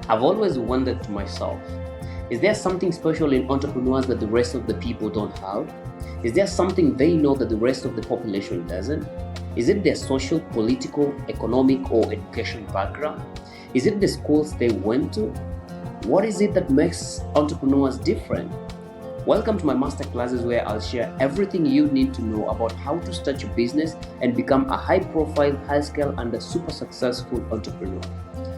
I've always wondered to myself, is there something special in entrepreneurs that the rest of the people don't have? Is there something they know that the rest of the population doesn't? Is it their social, political, economic, or education background? Is it the schools they went to? What is it that makes entrepreneurs different? Welcome to my masterclasses where I'll share everything you need to know about how to start your business and become a high-profile, high-scale, and a super successful entrepreneur.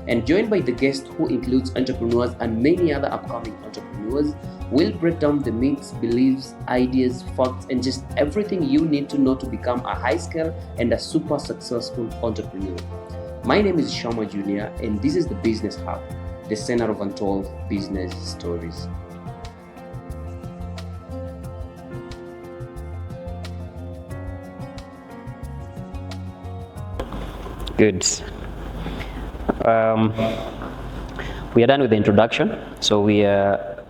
And joined by the guest who includes entrepreneurs and many other upcoming entrepreneurs, we'll break down the myths, beliefs, ideas, facts, and just everything you need to know to become a high-scale and a super successful entrepreneur. My name is Shama Jr. and this is the Business Hub, the center of untold business stories. Good. We are done with the introduction, so we are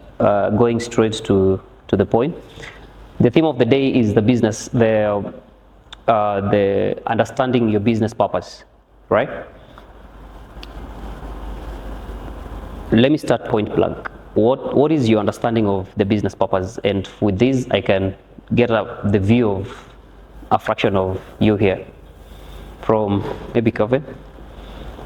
going straight to the point. The theme of the day is the understanding your business purpose, right? Let me start point blank. What is your understanding of the business purpose? And with this, I can get the view of a fraction of you here. From maybe Kevin.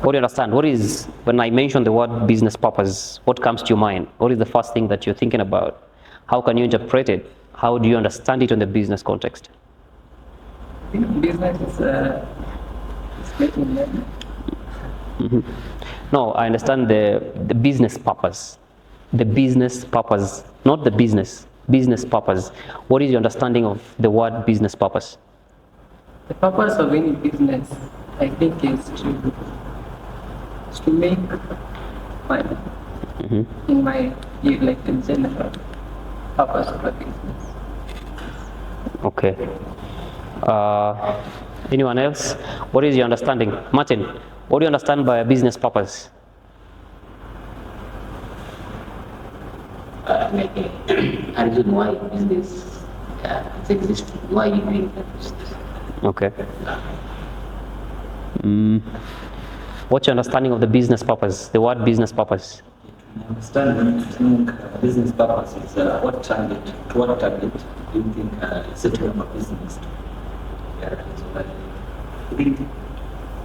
What do you understand? What is, when I mention the word business purpose, what comes to your mind? What is the first thing that you're thinking about? How can you interpret it? How do you understand it in the business context? I think business is making money. Mm-hmm. No, I understand the business purpose. The business purpose, not the business purpose. What is your understanding of the word business purpose? The purpose of any business, I think, is to make money. Mm-hmm. In my view, like the general purpose of a business. Okay. Anyone else? What is your understanding? Martin, what do you understand by a business purpose? Making a reason why business exists, why you doing that business. Okay. What's your understanding of the business purpose? The word business purpose? I understand. I think business purpose is what target do you think setting up a business to? Yeah, so I think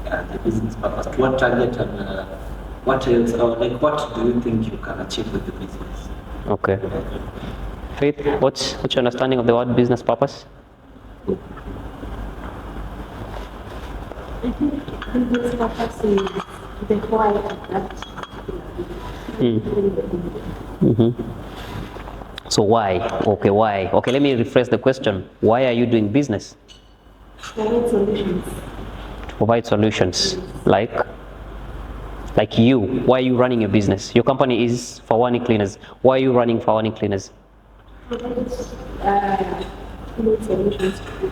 the business purpose. What target and what else, or like what do you think you can achieve with the business? Okay. Faith, what's your understanding of the word business purpose? I think business purpose is the why of that. So why? Okay, why? Okay, let me rephrase the question. Why are you doing business? Provide solutions. To provide solutions. Like you. Why are you running your business? Your company is Fawani Cleaners. Why are you running Fawani Cleaners? Provide solutions to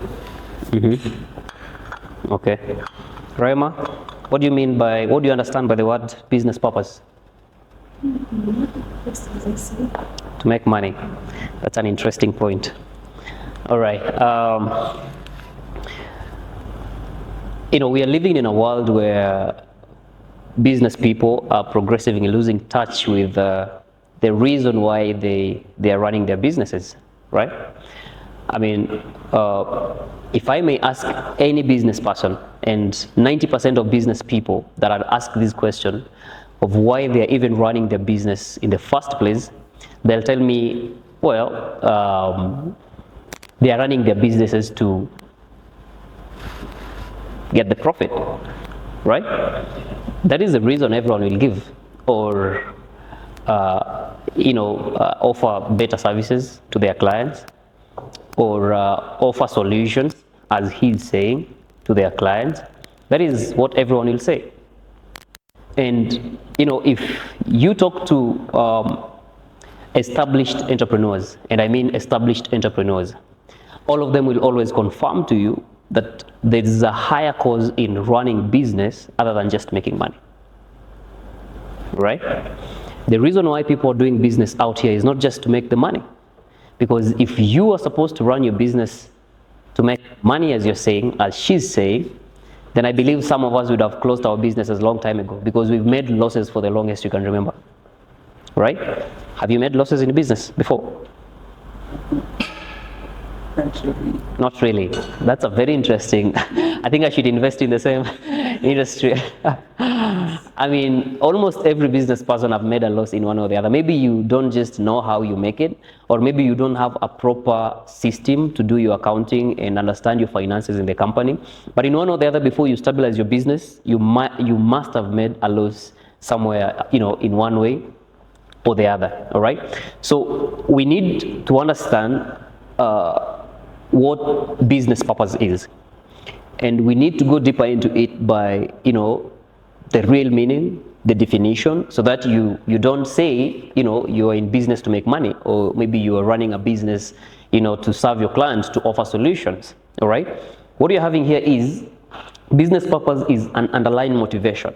people. Okay. Rema, what do you understand by the word business purpose? Just as I see. To make money. That's an interesting point. All right. We are living in a world where business people are progressively losing touch with the reason why they are running their businesses, right? I mean, if I may ask any business person, and 90% of business people that I'd ask this question of why they're even running their business in the first place, they'll tell me, well, they are running their businesses to get the profit, right? That is the reason everyone will give, or offer better services to their clients, or offer solutions, as he's saying, to their clients. That is what everyone will say. And if you talk to established entrepreneurs, and I mean established entrepreneurs, all of them will always confirm to you that there is a higher cause in running business other than just making money, right? The reason why people are doing business out here is not just to make the money, because if you are supposed to run your business to make money, as you're saying, as she's saying, then I believe some of us would have closed our businesses a long time ago, because we've made losses for the longest you can remember. Right? Have you made losses in business before? Actually, Not really. That's a very interesting. I think I should invest in the same industry. I mean, almost every business person have made a loss in one or the other. Maybe you don't just know how you make it, or maybe you don't have a proper system to do your accounting and understand your finances in the company. But in one or the other, before you stabilize your business, you must have made a loss somewhere, in one way or the other. All right. So we need to understand what business purpose is, and we need to go deeper into it by the real meaning, the definition, so that you don't say you're in business to make money, or maybe you are running a business to serve your clients, to offer solutions. All right, what you're having here is business purpose is an underlying motivation.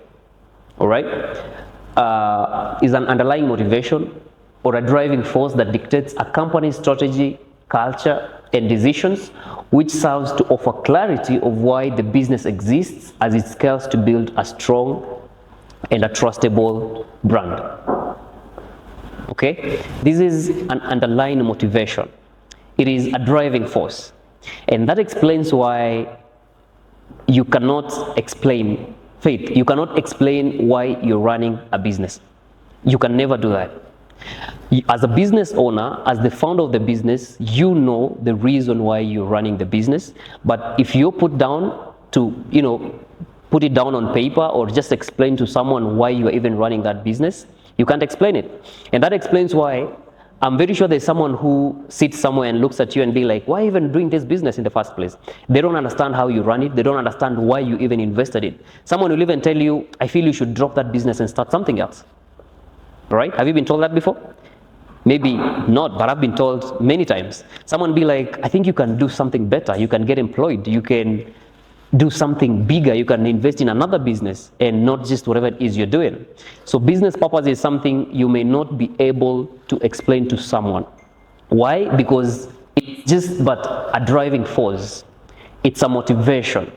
All right, is an underlying motivation or a driving force that dictates a company's strategy, culture, and decisions, which serves to offer clarity of why the business exists as it scales to build a strong and a trustable brand. Okay, this is an underlying motivation. It is a driving force, and that explains why you cannot explain faith. You cannot explain why you're running a business. You can never do that. As a business owner, as the founder of the business, you know the reason why you're running the business. But if you're put down to, put it down on paper or just explain to someone why you're even running that business, you can't explain it. And that explains why I'm very sure there's someone who sits somewhere and looks at you and be like, why even doing this business in the first place? They don't understand how you run it. They don't understand why you even invested it. Someone will even tell you, I feel you should drop that business and start something else. Right? Have you been told that before? Maybe not, but I've been told many times. Someone be like, I think you can do something better. You can get employed. You can do something bigger. You can invest in another business and not just whatever it is you're doing. So business purpose is something you may not be able to explain to someone. Why? Because it's just but a driving force. It's a motivation.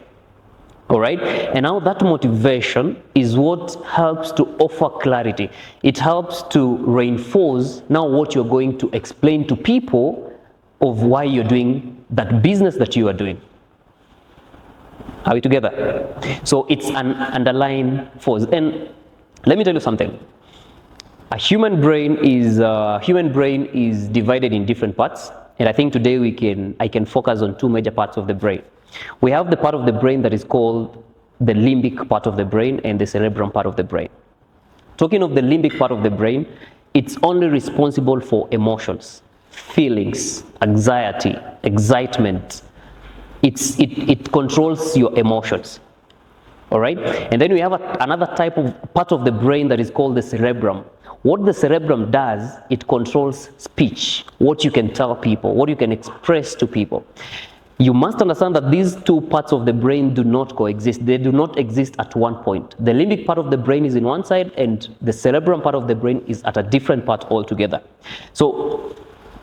All right, and now that motivation is what helps to offer clarity. It helps to reinforce now what you're going to explain to people of why you're doing that business that you are doing. Are we together? So it's an underlying force. And let me tell you something. A human brain is divided in different parts, and I think today I can focus on two major parts of the brain. We have the part of the brain that is called the limbic part of the brain and the cerebrum part of the brain. Talking of the limbic part of the brain, it's only responsible for emotions, feelings, anxiety, excitement. It controls your emotions. All right? And then we have another type of part of the brain that is called the cerebrum. What the cerebrum does, it controls speech, what you can tell people, what you can express to people. You must understand that these two parts of the brain do not coexist. They do not exist at one point. The limbic part of the brain is in one side and the cerebrum part of the brain is at a different part altogether. So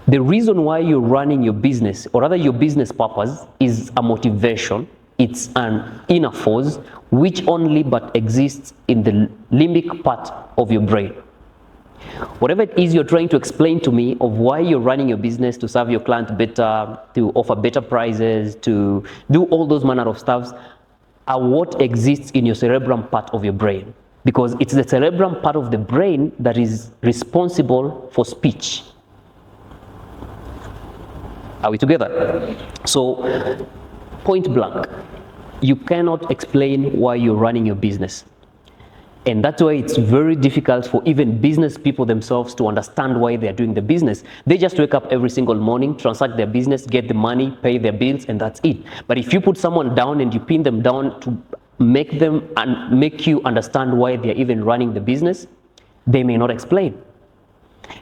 the reason why you're running your business, or rather your business purpose, is a motivation. It's an inner force which only but exists in the limbic part of your brain. Whatever it is you're trying to explain to me of why you're running your business, to serve your client better, to offer better prices, to do all those manner of stuffs, are what exists in your cerebrum part of your brain. Because it's the cerebrum part of the brain that is responsible for speech. Are we together? So, point blank, you cannot explain why you're running your business. And that's why it's very difficult for even business people themselves to understand why they're doing the business. They just wake up every single morning, transact their business, get the money, pay their bills, and that's it. But if you put someone down and you pin them down to make them and make you understand why they're even running the business, they may not explain.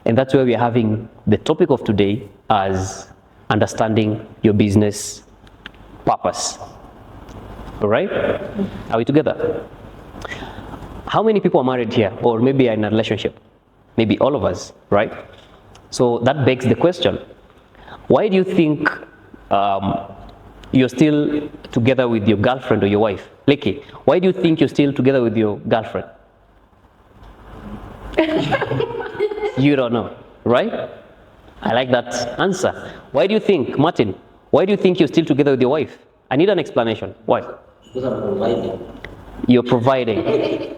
And that's why we're having the topic of today as understanding your business purpose. All right? Are we together? How many people are married here, or maybe are in a relationship? Maybe all of us, right? So that begs the question, why do you think you're still together with your girlfriend or your wife? Licky, why do you think you're still together with your girlfriend? You don't know, right? I like that answer. Why do you think, Martin, why do you think you're still together with your wife? I need an explanation. Why? Because I'm providing. You're providing.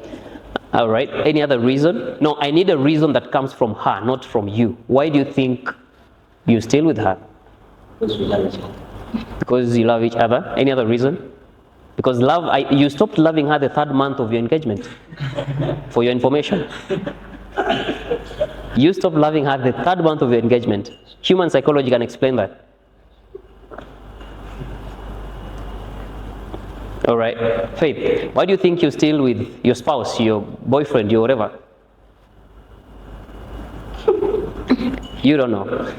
All right. Any other reason? No, I need a reason that comes from her, not from you. Why do you think you're still with her? Because we love each other. Because you love each other. Any other reason? Because you stopped loving her the 3rd month of your engagement. For your information. You stopped loving her the 3rd month of your engagement. Human psychology can explain that. All right. Faith, why do you think you're still with your spouse, your boyfriend, your whatever? You don't know.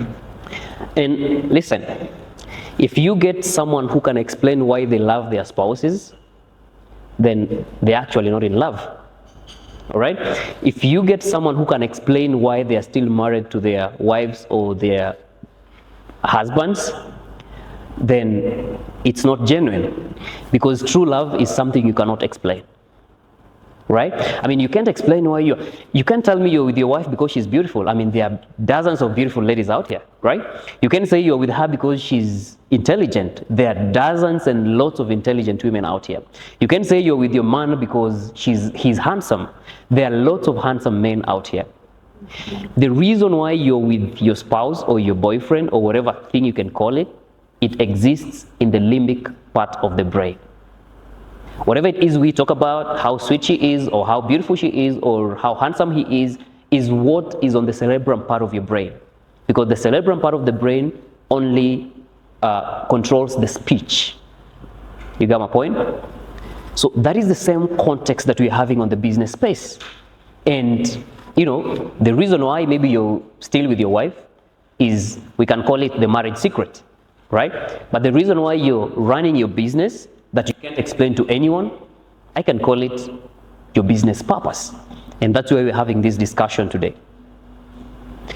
And listen, if you get someone who can explain why they love their spouses, then they're actually not in love. All right? If you get someone who can explain why they are still married to their wives or their husbands, then it's not genuine, because true love is something you cannot explain, right? I mean, you can't explain why you can't tell me you're with your wife because she's beautiful. I mean, there are dozens of beautiful ladies out here, right? You can't say you're with her because she's intelligent. There are dozens and lots of intelligent women out here. You can't say you're with your man because he's handsome. There are lots of handsome men out here. The reason why you're with your spouse or your boyfriend or whatever thing you can call it, it exists in the limbic part of the brain. Whatever it is we talk about, how sweet she is or how beautiful she is or how handsome he is what is on the cerebrum part of your brain. Because the cerebrum part of the brain only controls the speech. You got my point? So that is the same context that we're having on the business space. And you know, the reason why maybe you're still with your wife is, we can call it the marriage secret. Right? But the reason why you're running your business that you can't explain to anyone, I can call it your business purpose. And that's why we're having this discussion today.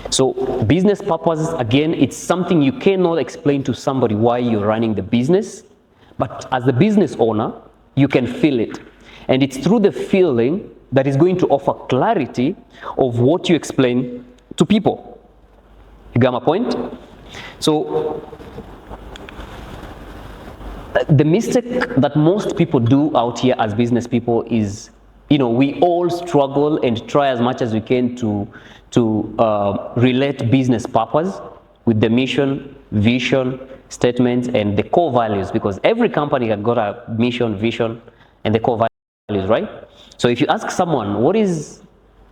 So business purpose, again, it's something you cannot explain to somebody why you're running the business, but as the business owner, you can feel it. And it's through the feeling that is going to offer clarity of what you explain to people. You got my point? So the mistake that most people do out here as business people is, you know, we all struggle and try as much as we can to relate business purpose with the mission, vision, statements, and the core values, because every company has got a mission, vision, and the core values, right? So if you ask someone, what is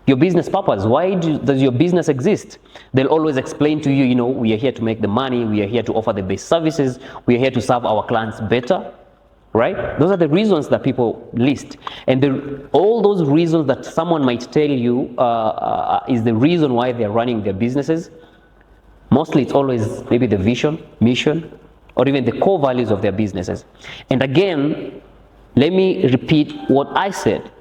your business purpose? Why does your business exist? They'll always explain to you, you know, we are here to make the money, we are here to offer the best services, we are here to serve our clients better, right? Those are the reasons that people list. And all those reasons that someone might tell you is the reason why they're running their businesses. Mostly it's always maybe the vision, mission, or even the core values of their businesses. And again, let me repeat what I said.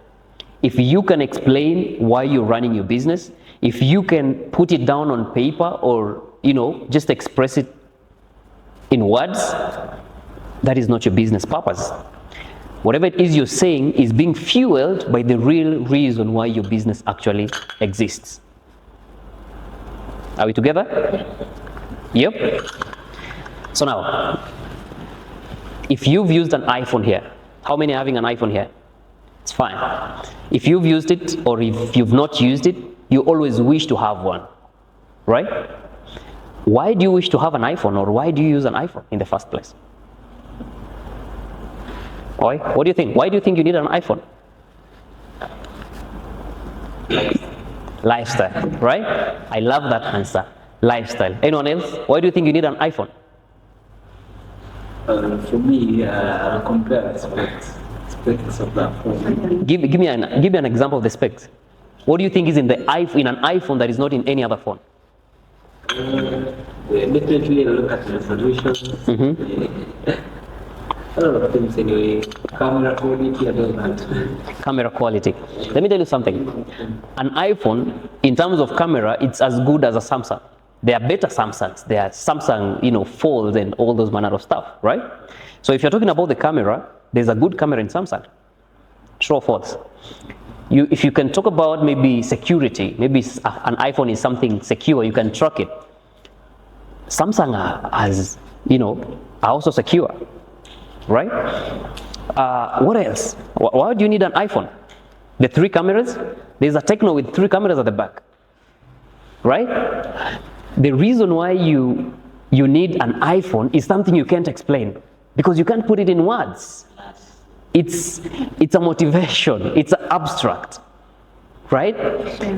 If you can explain why you're running your business, if you can put it down on paper or, you know, just express it in words, that is not your business purpose. Whatever it is you're saying is being fueled by the real reason why your business actually exists. Are we together? Yep. So now, if you've used an iPhone here, how many are having an iPhone here? It's fine. If you've used it or if you've not used it, you always wish to have one, right? Why do you wish to have an iPhone, or why do you use an iPhone in the first place? Oi, what do you think? Why do you think you need an iPhone? Lifestyle, right? I love that answer. Lifestyle. Anyone else? Why do you think you need an iPhone? For me, I'll compare specs of that phone. Give me an example of the specs. What do you think is in an iPhone that is not in any other phone? Definitely look at resolution. A lot of things anyway. Camera quality, I don't know. Camera quality. Let me tell you something. An iPhone, in terms of camera, it's as good as a Samsung. There are better Samsungs. There are Samsung, you know, folds and all those manner of stuff, right? So if you're talking about the camera, There's a good camera in Samsung. True or false? If you can talk about maybe security, maybe an iPhone is something secure, you can track it. Samsung are also secure, right? What else? Why do you need an iPhone? The 3 cameras? There's a Techno with 3 cameras at the back, right? The reason why you need an iPhone is something you can't explain because you can't put it in words. It's a motivation. It's abstract, right?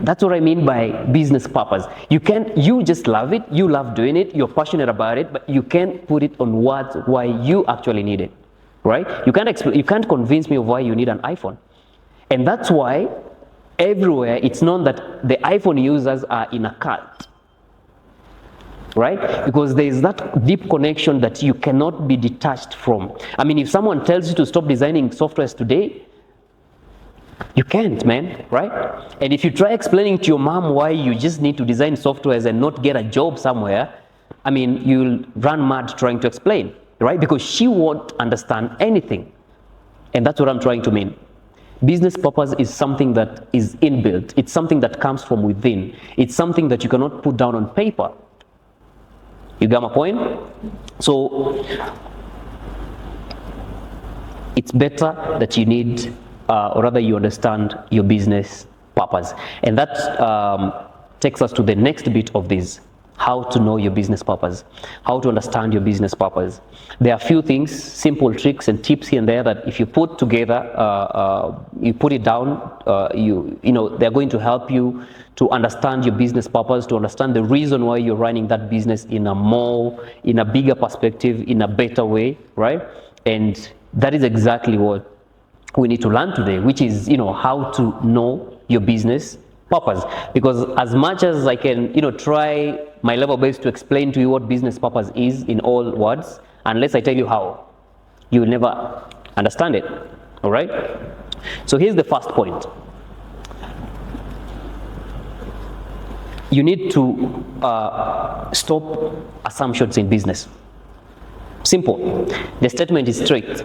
That's what I mean by business purpose. You just love it. You love doing it. You're passionate about it, but you can't put it on words why you actually need it, right? You can't convince me of why you need an iPhone, and that's why everywhere it's known that the iPhone users are in a cult. Right? Because there is that deep connection that you cannot be detached from. I mean, if someone tells you to stop designing softwares today, you can't, man, right? And if you try explaining to your mom why you just need to design softwares and not get a job somewhere, I mean, you'll run mad trying to explain, right? Because she won't understand anything. And that's what I'm trying to mean. Business purpose is something that is inbuilt. It's something that comes from within. It's something that you cannot put down on paper. You got my point? So it's better that you need, or rather you understand your business purpose. And that takes us to the next bit of this, how to know your business purpose, how to understand your business purpose. There are a few things, simple tricks and tips here and there that if you put together, you put it down, they're going to help you to understand your business purpose, to understand the reason why you're running that business in a bigger perspective, in a better way, right? And that is exactly what we need to learn today, which is, how to know your business purpose. Because as much as I can, try my level best to explain to you what business purpose is in all words, unless I tell you how, you will never understand it, all right? So here's the first point. You need to stop assumptions in business. Simple. The statement is straight.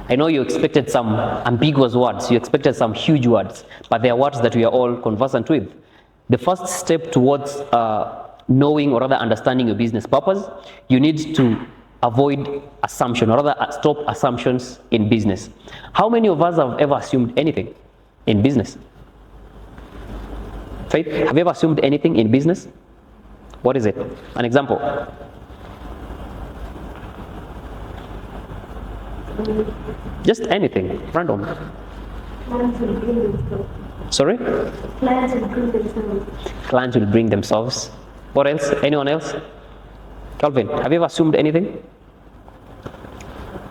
I know you expected some ambiguous words, you expected some huge words, but they are words that we are all conversant with. The first step towards knowing or rather understanding your business purpose, you need to avoid assumption, or rather stop assumptions in business. How many of us have ever assumed anything in business? Faith, have you ever assumed anything in business? What is it? An example. Just anything, random. Clients will bring themselves. Sorry? Clients will bring themselves. Clients will bring themselves. What else? Anyone else? Calvin, have you ever assumed anything?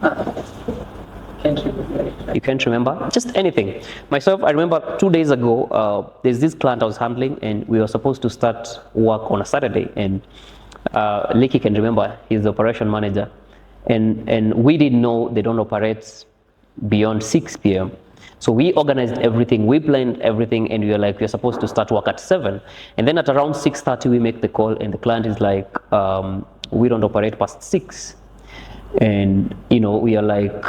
Can't remember. You can't remember? Just anything. Myself, I remember 2 days ago, there's this client I was handling, and we were supposed to start work on a Saturday, and Licky can remember, he's the operation manager, and we didn't know they don't operate beyond 6 p.m. So we organized everything, we planned everything, and we were like, we're supposed to start work at 7. And then at around 6:30, we make the call, and the client is like, we don't operate past 6. And, we are like,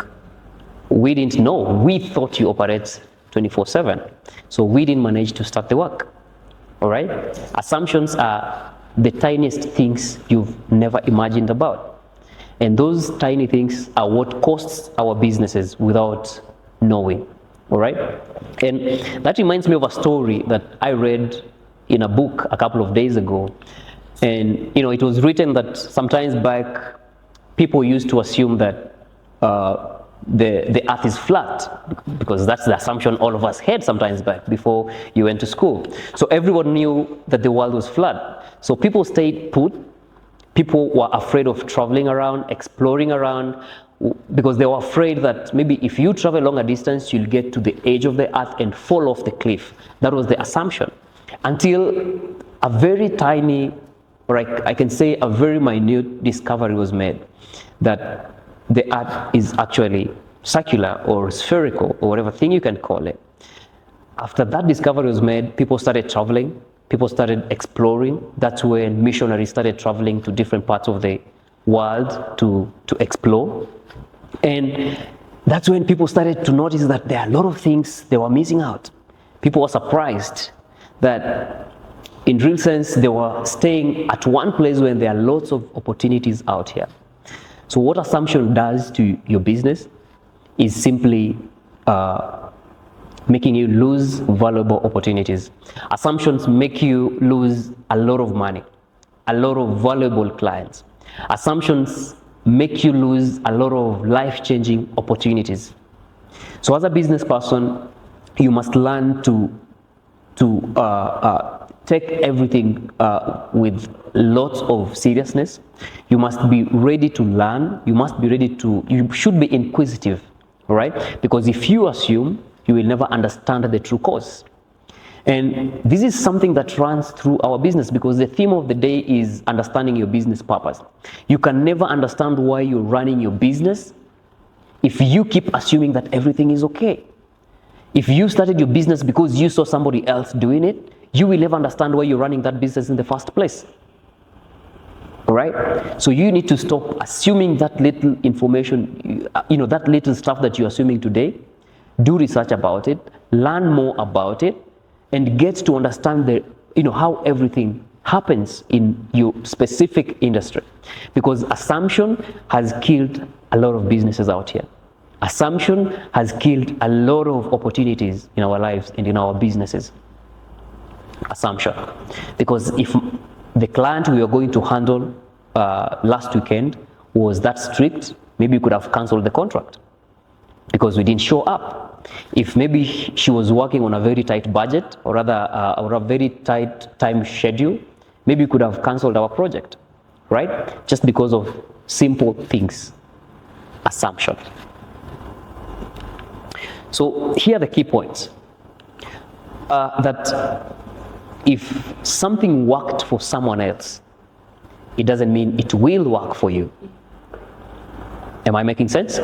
we didn't know. We thought you operate 24/7. So we didn't manage to start the work. All right? Assumptions are the tiniest things you've never imagined about. And those tiny things are what costs our businesses without knowing. All right? And that reminds me of a story that I read in a book a couple of days ago. And, it was written that sometimes back, people used to assume that the earth is flat, because that's the assumption all of us had sometimes back before you went to school. So everyone knew that the world was flat. So people stayed put. People were afraid of traveling around, exploring around, because they were afraid that maybe if you travel long a distance, you'll get to the edge of the earth and fall off the cliff. That was the assumption. Until a very tiny, or I can say a very minute discovery was made, that the earth is actually circular or spherical or whatever thing you can call it. After that discovery was made, people started traveling, people started exploring. That's when missionaries started traveling to different parts of the world to explore. And that's when people started to notice that there are a lot of things they were missing out. People were surprised that in real sense they were staying at one place when there are lots of opportunities out here. So what assumption does to your business is simply making you lose valuable opportunities. Assumptions make you lose a lot of money, a lot of valuable clients. Assumptions make you lose a lot of life-changing opportunities. So as a business person, you must learn to take everything with lots of seriousness. You must be ready to learn. You should be inquisitive, right? Because if you assume, you will never understand the true cause. And this is something that runs through our business, because the theme of the day is understanding your business purpose. You can never understand why you're running your business if you keep assuming that everything is okay. If you started your business because you saw somebody else doing it, you will never understand why you're running that business in the first place. All right? So you need to stop assuming that little information, that little stuff that you're assuming today. Do research about it, learn more about it, and get to understand how everything happens in your specific industry. Because assumption has killed a lot of businesses out here. Assumption has killed a lot of opportunities in our lives and in our businesses. Assumption. Because if the client we were going to handle last weekend was that strict, maybe we could have cancelled the contract because we didn't show up. If maybe she was working on a very tight budget, or rather or a very tight time schedule, maybe we could have cancelled our project, right? Just because of simple things. Assumption. So here are the key points. That if something worked for someone else, it doesn't mean it will work for you. Am I making sense?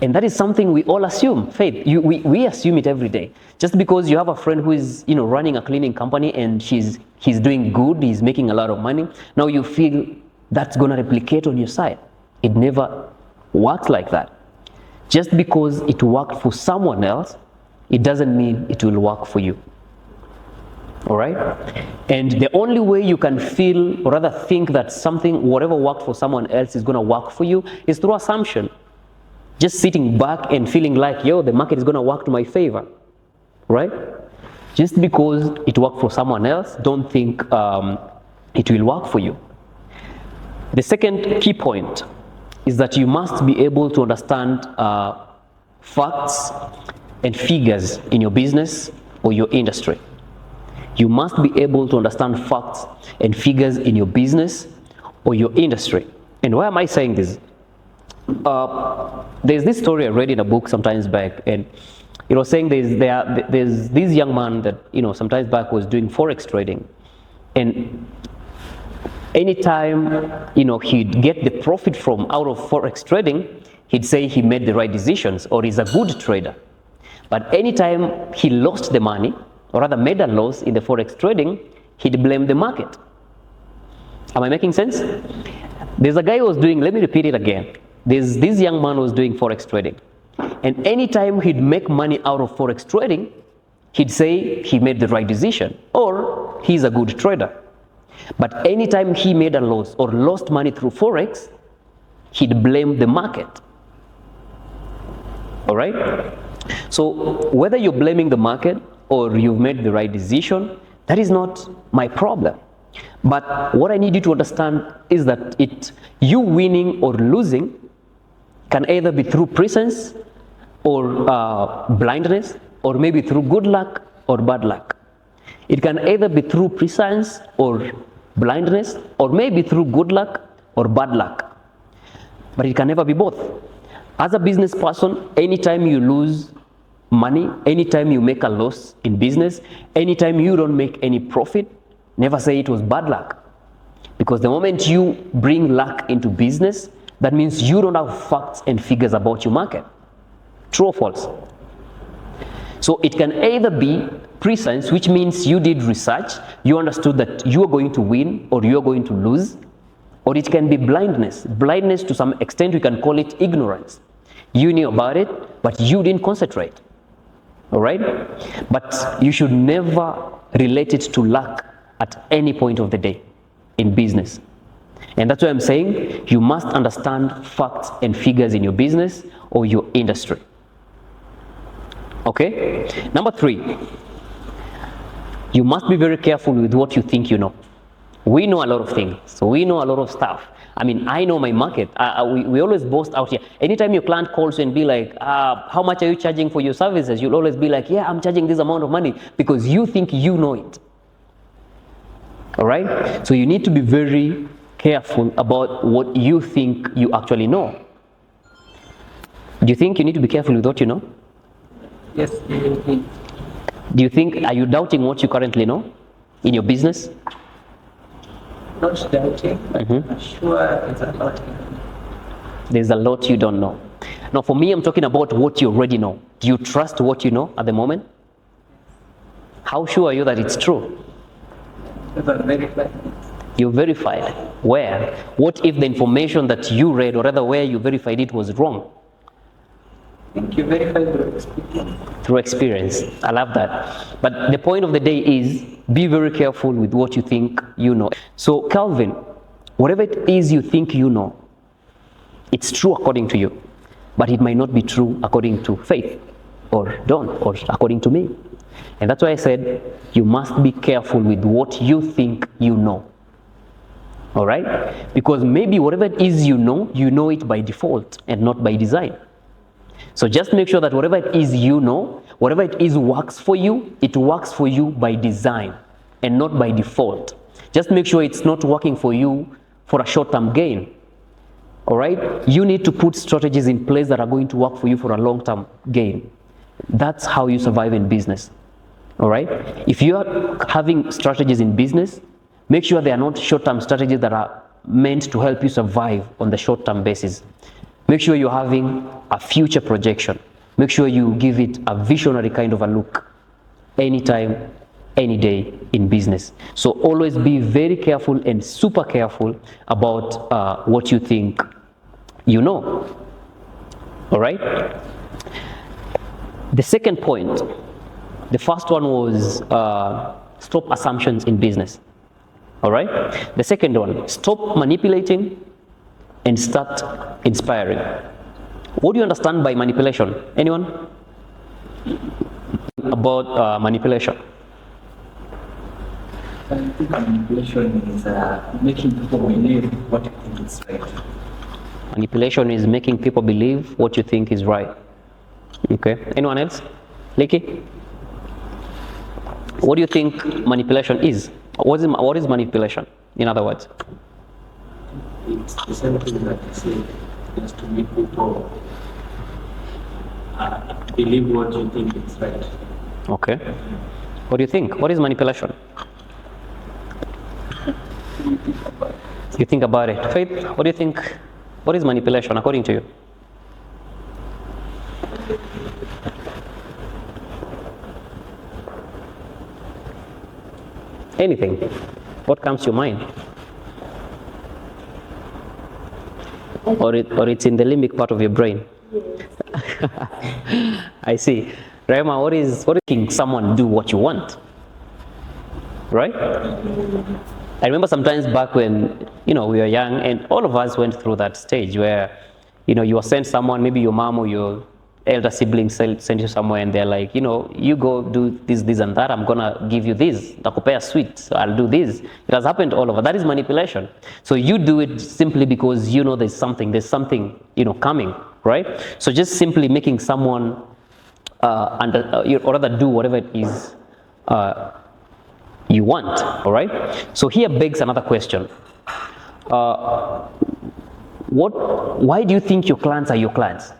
And that is something we all assume. Faith, we assume it every day. Just because you have a friend who is running a cleaning company and he's doing good, he's making a lot of money, now you feel that's going to replicate on your side. It never works like that. Just because it worked for someone else, it doesn't mean it will work for you. All right? And the only way you can feel, or rather think that whatever worked for someone else is going to work for you, is through assumption. Just sitting back and feeling like, the market is going to work to my favor. Right? Just because it worked for someone else, don't think it will work for you. The second key point is that you must be able to understand facts and figures in your business or your industry. You must be able to understand facts and figures in your business or your industry. And why am I saying this? There's this story I read in a book sometimes back, and it was saying there's this young man that sometimes back was doing forex trading, and anytime he'd get the profit from out of forex trading, he'd say he made the right decisions or he's a good trader. But anytime he lost the money, or rather made a loss in the forex trading, he'd blame the market. Am I making sense? There's a guy who was doing, let me repeat it again. There's this young man who was doing forex trading. And anytime he'd make money out of forex trading, he'd say he made the right decision or he's a good trader. But anytime he made a loss or lost money through forex, he'd blame the market. All right? So whether you're blaming the market or you've made the right decision, that is not my problem. But what I need you to understand is that you winning or losing can either be through presence or blindness, or maybe through good luck or bad luck. It can either be through presence or blindness, or maybe through good luck or bad luck. But it can never be both. As a business person, anytime you lose money, anytime you make a loss in business, anytime you don't make any profit, never say it was bad luck. Because the moment you bring luck into business, that means you don't have facts and figures about your market. True or false? So it can either be prescience, which means you did research, you understood that you are going to win or you are going to lose, or it can be blindness. Blindness, to some extent, we can call it ignorance. You knew about it, but you didn't concentrate. All right? But you should never relate it to luck at any point of the day in business. And that's why I'm saying you must understand facts and figures in your business or your industry. Okay? Number 3, you must be very careful with what you think you know. We know a lot of things, so we know a lot of stuff. I mean, I know my market. We always boast out here. Anytime your client calls you and be like, how much are you charging for your services? You'll always be like, yeah, I'm charging this amount of money, because you think you know it. All right? So you need to be very careful about what you think you actually know. Do you think you need to be careful with what you know? Yes, Do you think, are you doubting what you currently know in your business? not doubting, but I'm sure there's a lot. There's a lot you don't know. Now, for me, I'm talking about what you already know. Do you trust what you know at the moment? How sure are you that it's true? But verified. You verified. Where? What if the information that you read, or rather where you verified it, was wrong? I think you verified through experience. Through experience. I love that. But the point of the day is, be very careful with what you think you know. So, Calvin, whatever it is you think you know, it's true according to you, but it might not be true according to Faith, or Don, or according to me. And that's why I said, you must be careful with what you think you know. All right? Because maybe whatever it is you know it by default and not by design. So just make sure that whatever it is you know, whatever it is works for you, it works for you by design and not by default. Just make sure it's not working for you for a short-term gain. All right? You need to put strategies in place that are going to work for you for a long-term gain. That's how you survive in business. All right? If you are having strategies in business, make sure they are not short-term strategies that are meant to help you survive on the short-term basis. Make sure you're having a future projection. Make sure you give it a visionary kind of a look anytime, any day in business. So always be very careful and super careful about what you think you know. All right? The second point, the first one was stop assumptions in business. All right? The second one, stop manipulating and start inspiring. What do you understand by manipulation? Anyone? About manipulation? I think manipulation is making people believe what you think is right. Manipulation is making people believe what you think is right. Okay. Anyone else? Liki? What do you think manipulation is? What is manipulation, in other words? It's the same thing that you say, just to make people believe what you think is right. Okay. What do you think? What is manipulation? You think about it. Faith, what do you think? What is manipulation according to you? Anything. What comes to your mind? Or it's in the limbic part of your brain? Yes. I see. Rema, what is making someone do what you want? Right? I remember sometimes back when, we were young, and all of us went through that stage where, you were sent someone, maybe your mom or your elder sibling sent you somewhere, and they're like, you go do this, this, and that. I'm gonna give you this. Nakupea sweet. So I'll do this. It has happened all over. That is manipulation. So you do it simply because there's something, coming, right? So just simply making someone or rather do whatever it is you want. All right. So here begs another question. Why do you think your clients are your clients?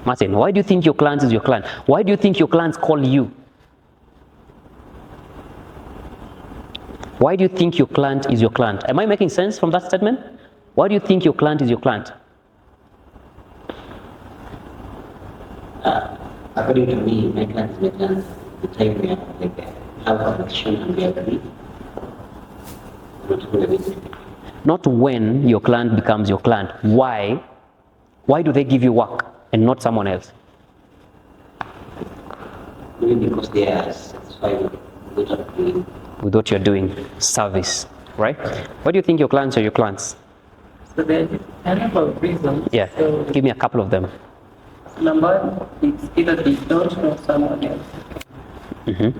Martin, why do you think your client is your client? Why do you think your clients call you? Why do you think your client is your client? Am I making sense from that statement? Why do you think your client is your client? According to me, my clients is my clients. The time we have a connection and we agree. Not good. Not when your client becomes your client. Why? Why do they give you work and not someone else? Maybe because they are satisfied with what I'm doing. With what you're doing, service, right? Why do you think your clients are your clients? So there are a number of reasons. Yeah, So, give me a couple of them. number one, it's either they don't know someone else. Mm-hmm.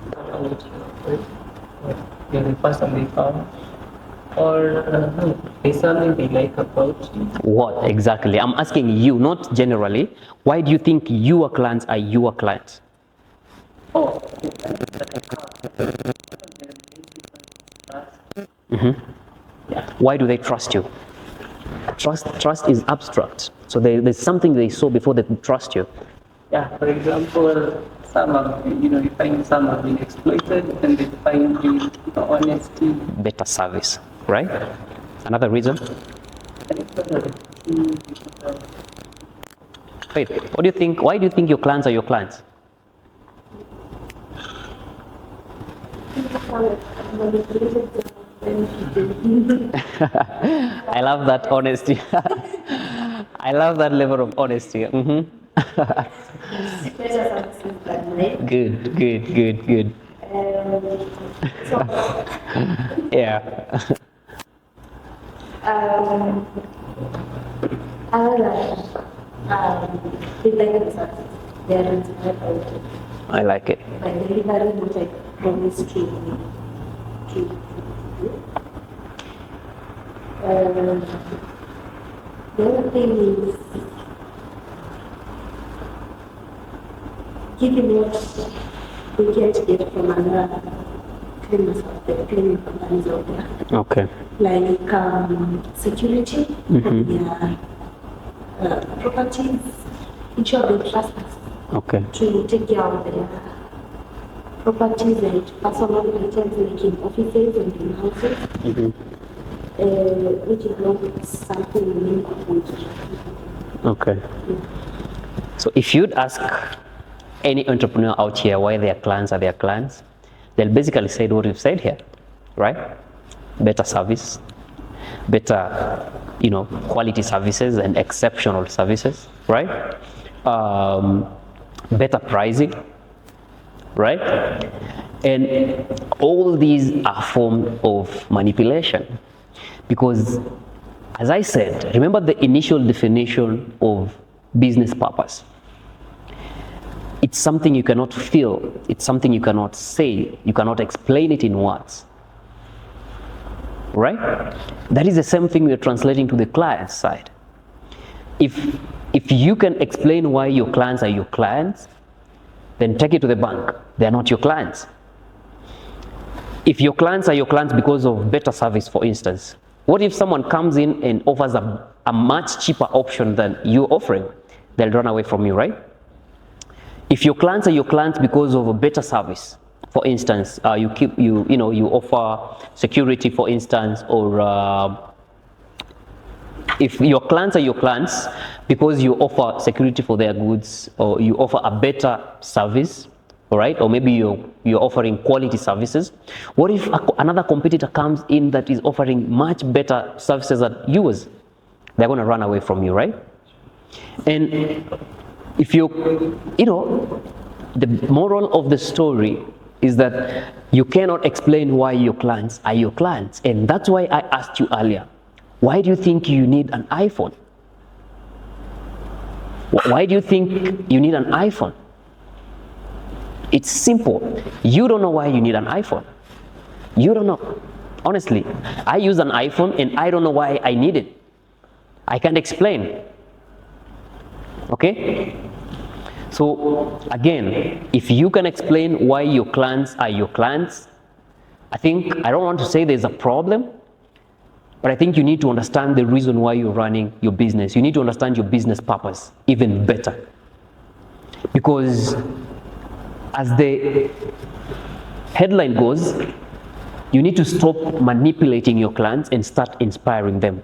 You're the person they found. Or there's something they like about you. What exactly? I'm asking you, not generally. Why do you think your clients are your clients? Oh, Mm-hmm. Why do they trust you? Trust is abstract. So there's something they saw before they trust you. yeah, for example, some have, you find some have been exploited and they find the honesty. Better service, right? Another reason? Wait, what do you think? Why do you think your clients are your clients? I love that honesty. I love that level of honesty. Mm-hmm. Good. Yeah. I like it. By delivering what I promised to do. The other thing is giving what we can't get from other cleaning companies out there. Okay. Like security of their properties, ensure they trust us Okay. to take care of their properties and personal items like in offices and in houses, Mm-hmm. which is not something we need to do. Okay. So if you'd ask any entrepreneur out here why their clients are their clients, they'll basically say what you've said here, right? Better service, better, quality services and exceptional services, right? Better pricing, right? And all these are a form of manipulation because, as I said, remember the initial definition of business purpose. It's something you cannot feel, it's something you cannot say, you cannot explain it in words, right? That is the same thing we are translating to the client side. If you can explain why your clients are your clients, then take it to the bank. They are not your clients. If your clients are your clients because of better service, for instance, what if someone comes in and offers a much cheaper option than you're offering? They'll run away from you, right? If your clients are your clients because of a better service, for instance, you offer security, for instance, or if your clients are your clients because you offer security for their goods, or you offer a better service, all right, or maybe you're offering quality services. What if another competitor comes in that is offering much better services than yours? They're going to run away from you, right? And if the moral of the story is that you cannot explain why your clients are your clients. And that's why I asked you earlier, why do you think you need an iPhone? Why do you think you need an iPhone? It's simple. You don't know why you need an iPhone. You don't know. Honestly, I use an iPhone and I don't know why I need it. I can't explain. Okay? So again, if you can explain why your clients are your clients, I don't want to say there's a problem, but I think you need to understand the reason why you're running your business. You need to understand your business purpose even better. Because as the headline goes, you need to stop manipulating your clients and start inspiring them.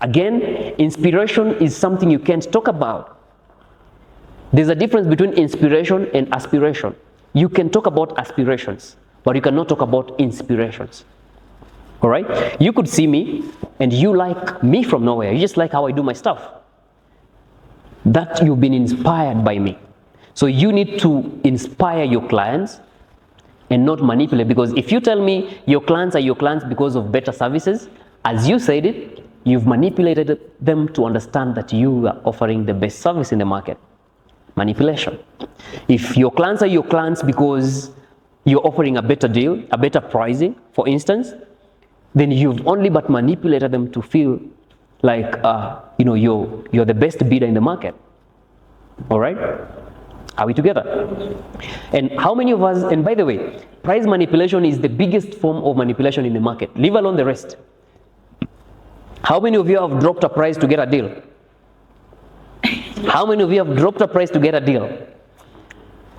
Again, inspiration is something you can't talk about. There's a difference between inspiration and aspiration. You can talk about aspirations, but you cannot talk about inspirations. All right? You could see me and you like me from nowhere. You just like how I do my stuff. That you've been inspired by me. So you need to inspire your clients and not manipulate, because if you tell me your clients are your clients because of better services, as you said it, you've manipulated them to understand that you are offering the best service in the market. Manipulation. If your clients are your clients because you're offering a better deal, a better pricing, for instance, then you've only but manipulated them to feel like you're the best bidder in the market. All right? Are we together? And how many of us, and by the way, price manipulation is the biggest form of manipulation in the market, leave alone the rest. How many of you have dropped a price to get a deal? How many of you have dropped a price to get a deal?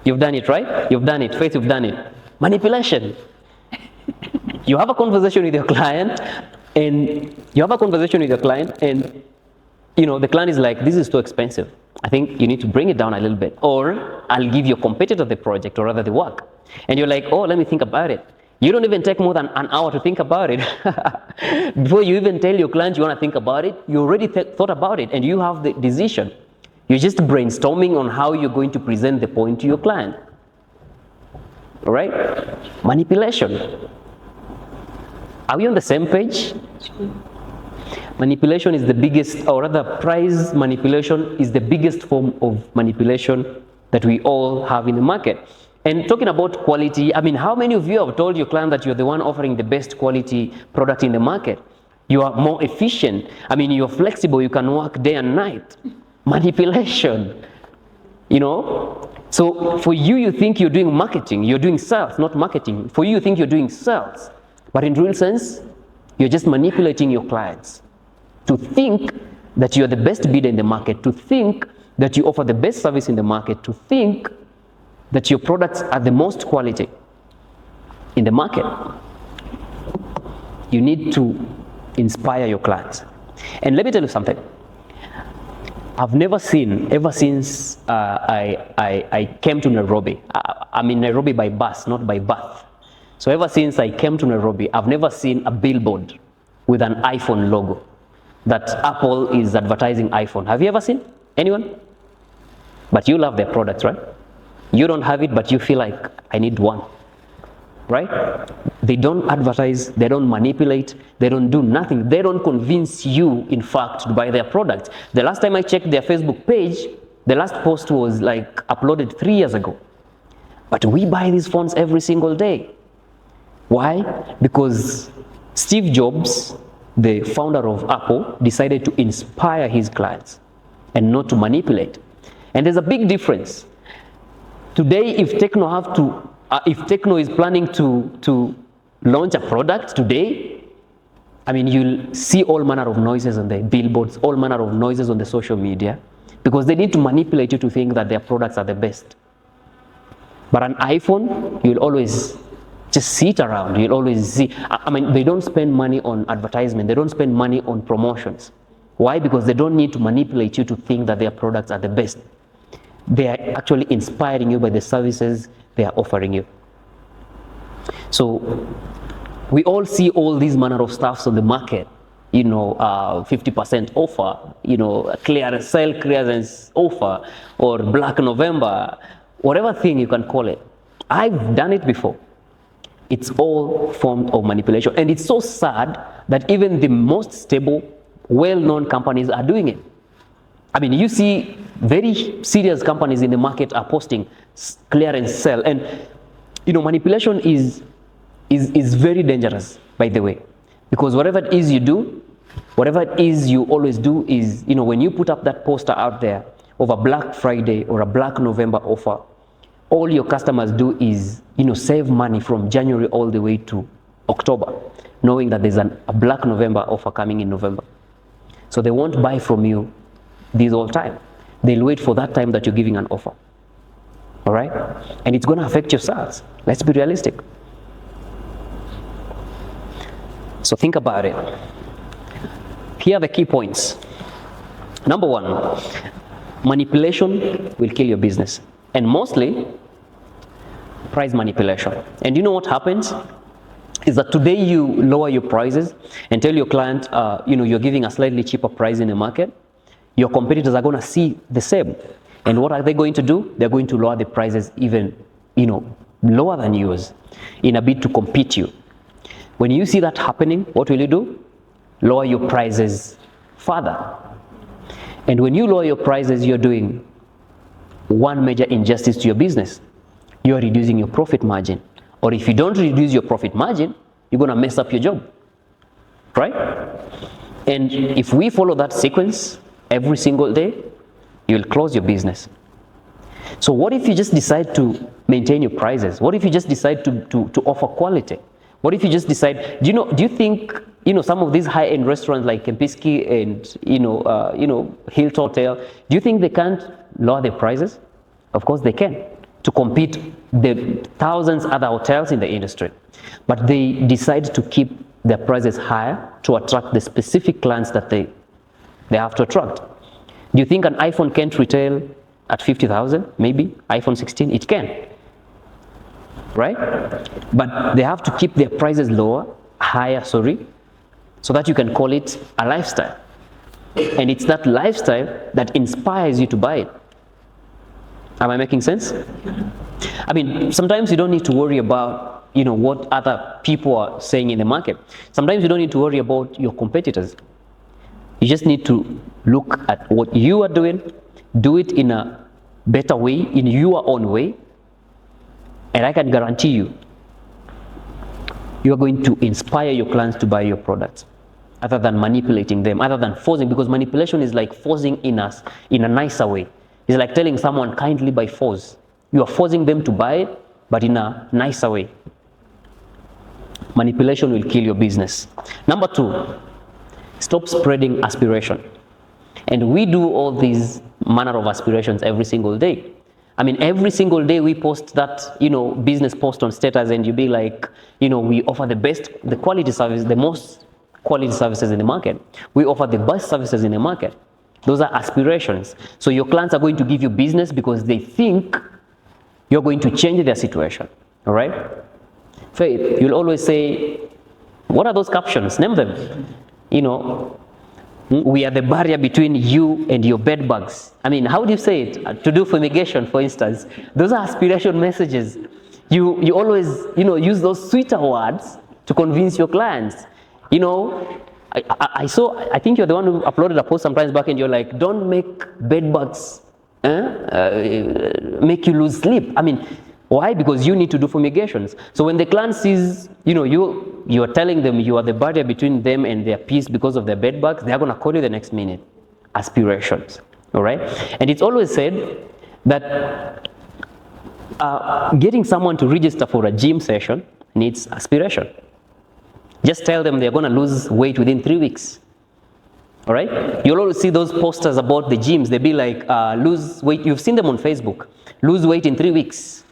You've done it, right? You've done it. Faith, you've done it. Manipulation. You have a conversation with your client, and the client is like, this is too expensive. I think you need to bring it down a little bit. Or I'll give your competitor the project, or rather the work. And you're like, oh, let me think about it. You don't even take more than an hour to think about it. Before you even tell your client you want to think about it, you already thought about it and you have the decision. You're just brainstorming on how you're going to present the point to your client. All right? Manipulation. Are we on the same page? Manipulation is the biggest, or rather price manipulation is the biggest form of manipulation that we all have in the market. And talking about quality, I mean, how many of you have told your client that you're the one offering the best quality product in the market? You are more efficient. I mean, you're flexible, you can work day and night. Manipulation, So for you, you think you're doing marketing, you're doing sales, not marketing. For you think you're doing sales, but in real sense, you're just manipulating your clients to think that you're the best bidder in the market, to think that you offer the best service in the market, to think that your products are the most quality in the market. You need to inspire your clients. And let me tell you something. I've never seen, ever since I came to Nairobi, I'm in Nairobi by bus, not by birth. So ever since I came to Nairobi, I've never seen a billboard with an iPhone logo that Apple is advertising iPhone. Have you ever seen? Anyone? But you love their products, right? You don't have it, but you feel like, I need one, right? They don't advertise, they don't manipulate, they don't do nothing. They don't convince you, in fact, to buy their products. The last time I checked their Facebook page, the last post was like uploaded 3 years ago. But we buy these phones every single day. Why? Because Steve Jobs, the founder of Apple, decided to inspire his clients and not to manipulate. And there's a big difference. Today, if Techno is planning to launch a product today, I mean, you'll see all manner of noises on the billboards, all manner of noises on the social media, because they need to manipulate you to think that their products are the best. But an iPhone, you'll always just sit around. You'll always see. I mean, they don't spend money on advertisement. They don't spend money on promotions. Why? Because they don't need to manipulate you to think that their products are the best. They are actually inspiring you by the services they are offering you. So we all see all these manner of stuffs on the market, 50% offer, sale clearance offer, or Black November, whatever thing you can call it. I've done it before. It's all form of manipulation. And it's so sad that even the most stable, well-known companies are doing it. I mean, you see very serious companies in the market are posting clearance sale. And, manipulation is very dangerous, by the way. Because whatever it is you do, whatever it is you always do is, when you put up that poster out there of a Black Friday or a Black November offer, all your customers do is, save money from January all the way to October, knowing that there's a Black November offer coming in November. So they won't buy from you this whole time. They'll wait for that time that you're giving an offer. All right? And it's going to affect your sales. Let's be realistic. So think about it. Here are the key points. Number one, manipulation will kill your business. And mostly, price manipulation. And you know what happens? is that today you lower your prices and tell your client, you're giving a slightly cheaper price in the market. Your competitors are going to see the same. And what are they going to do? They're going to lower the prices even, lower than yours in a bid to compete you. When you see that happening, what will you do? Lower your prices further. And when you lower your prices, you're doing one major injustice to your business. You're reducing your profit margin. Or if you don't reduce your profit margin, you're going to mess up your job. Right? And if we follow that sequence every single day, you'll close your business. So what if you just decide to maintain your prices? What if you just decide to offer quality? What if you just decide, do you think, some of these high-end restaurants like Kempinski and, Hilton Hotel, do you think they can't lower their prices? Of course they can, to compete the thousands other hotels in the industry. But they decide to keep their prices higher to attract the specific clients that they have to attract. Do you think an iPhone can't retail at 50,000? Maybe iPhone 16, it can, right? But they have to keep their prices higher, so that you can call it a lifestyle. And it's that lifestyle that inspires you to buy it. Am I making sense? I mean, sometimes you don't need to worry about, what other people are saying in the market. Sometimes you don't need to worry about your competitors. You just need to look at what you are doing, do it in a better way, in your own way, and I can guarantee you, you are going to inspire your clients to buy your products, other than manipulating them, other than forcing, because manipulation is like forcing in a nicer way. It's like telling someone kindly by force. You are forcing them to buy it, but in a nicer way. Manipulation will kill your business. Number 2, stop spreading aspiration. And we do all these manner of aspirations every single day. I mean, every single day we post that, business post on status, and you be like, we offer the quality service, the most quality services in the market. We offer the best services in the market. Those are aspirations. So your clients are going to give you business because they think you're going to change their situation. All right? Faith, you'll always say, what are those captions? Name them. We are the barrier between you and your bed bugs. I mean, how do you say it? To do fumigation, for instance. Those are aspiration messages. You always, use those sweeter words to convince your clients. I think you're the one who uploaded a post sometimes back, and you're like, don't make bed bugs make you lose sleep. I mean, why? Because you need to do fumigations. So when the client sees, you are telling them you are the barrier between them and their peace because of their bed bugs, they're going to call you the next minute. Aspirations. All right? And it's always said that getting someone to register for a gym session needs aspiration. Just tell them they're going to lose weight within 3 weeks. All right? You'll always see those posters about the gyms. They'll be like, lose weight. You've seen them on Facebook. Lose weight in 3 weeks.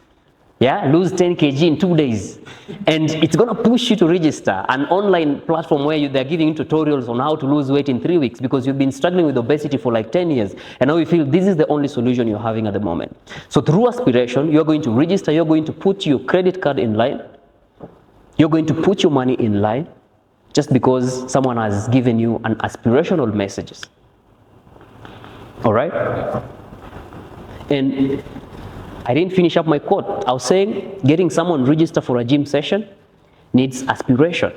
Yeah, lose 10 kg in 2 days. And it's going to push you to register an online platform where they're giving you tutorials on how to lose weight in 3 weeks, because you've been struggling with obesity for like 10 years. And now you feel this is the only solution you're having at the moment. So through aspiration, you're going to register. You're going to put your credit card in line. You're going to put your money in line just because someone has given you an aspirational messages. All right? And I didn't finish up my quote. I was saying getting someone registered for a gym session needs aspiration.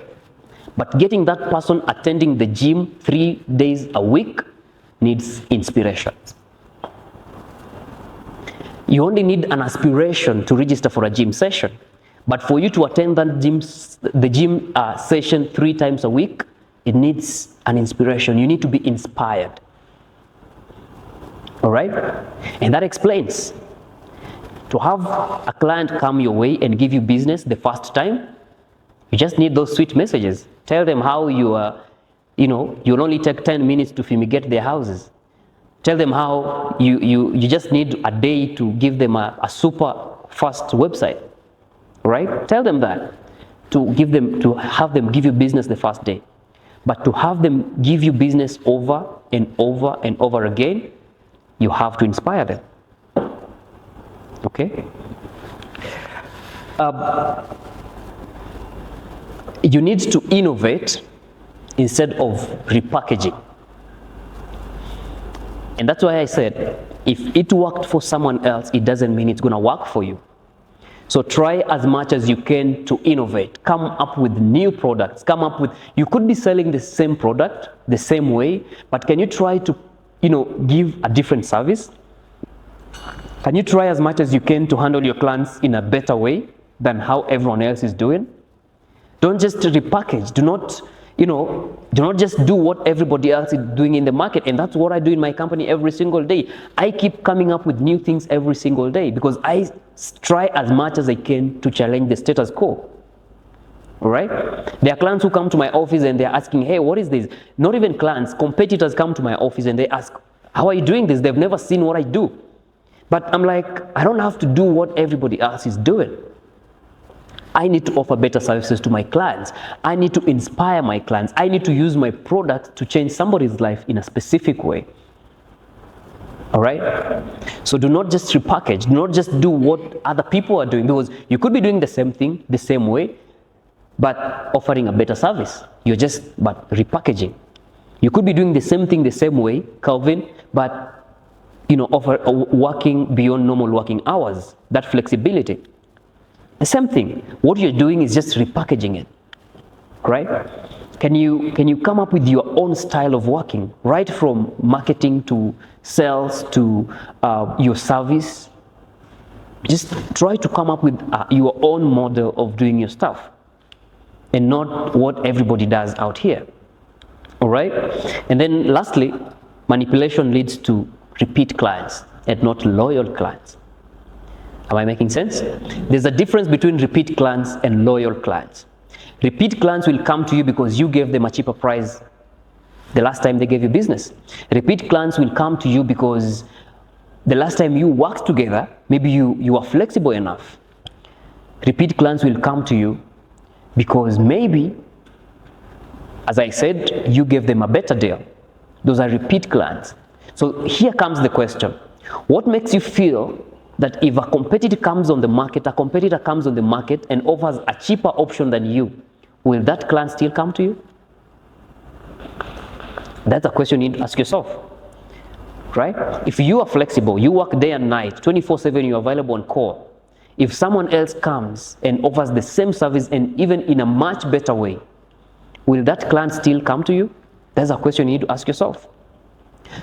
But getting that person attending the gym 3 days a week needs inspiration. You only need an aspiration to register for a gym session. But for you to attend the gym session 3 times a week, it needs an inspiration. You need to be inspired. All right? And that explains. To have a client come your way and give you business the first time, you just need those sweet messages. Tell them how you'll only take 10 minutes to fumigate their houses. Tell them how you just need a day to give them a super fast website. Right? Tell them that. To have them give you business the first day. But to have them give you business over and over and over again, you have to inspire them. Okay? you need to innovate instead of repackaging. And that's why I said, if it worked for someone else, it doesn't mean it's going to work for you. So try as much as you can to innovate. Come up with new products. You could be selling the same product the same way, but can you try to, give a different service? Can you try as much as you can to handle your clients in a better way than how everyone else is doing? Don't just repackage. Do not just do what everybody else is doing in the market. And that's what I do in my company every single day. I keep coming up with new things every single day because I try as much as I can to challenge the status quo. All right? There are clients who come to my office and they're asking, hey, what is this? Not even clients, competitors come to my office and they ask, how are you doing this? They've never seen what I do. But I'm like, I don't have to do what everybody else is doing. I need to offer better services to my clients. I need to inspire my clients. I need to use my product to change somebody's life in a specific way. All right? So do not just repackage. Do not just do what other people are doing, because you could be doing the same thing the same way, but offering a better service. But repackaging. You could be doing the same thing the same way, Calvin, but working beyond normal working hours. That flexibility. The same thing. What you're doing is just repackaging it, right? Can you come up with your own style of working, right from marketing to sales to your service? Just try to come up with your own model of doing your stuff, and not what everybody does out here. All right? And then lastly, manipulation leads to repeat clients and not loyal clients. Am I making sense? There's a difference between repeat clients and loyal clients. Repeat clients will come to you because you gave them a cheaper price the last time they gave you business. Repeat clients will come to you because the last time you worked together, maybe you are flexible enough. Repeat clients will come to you because maybe, as I said, you gave them a better deal. Those are repeat clients. So here comes the question. What makes you feel that if a competitor comes on the market and offers a cheaper option than you, will that client still come to you? That's a question you need to ask yourself, right? If you are flexible, you work day and night, 24/7, you're available on call. If someone else comes and offers the same service and even in a much better way, will that client still come to you? That's a question you need to ask yourself.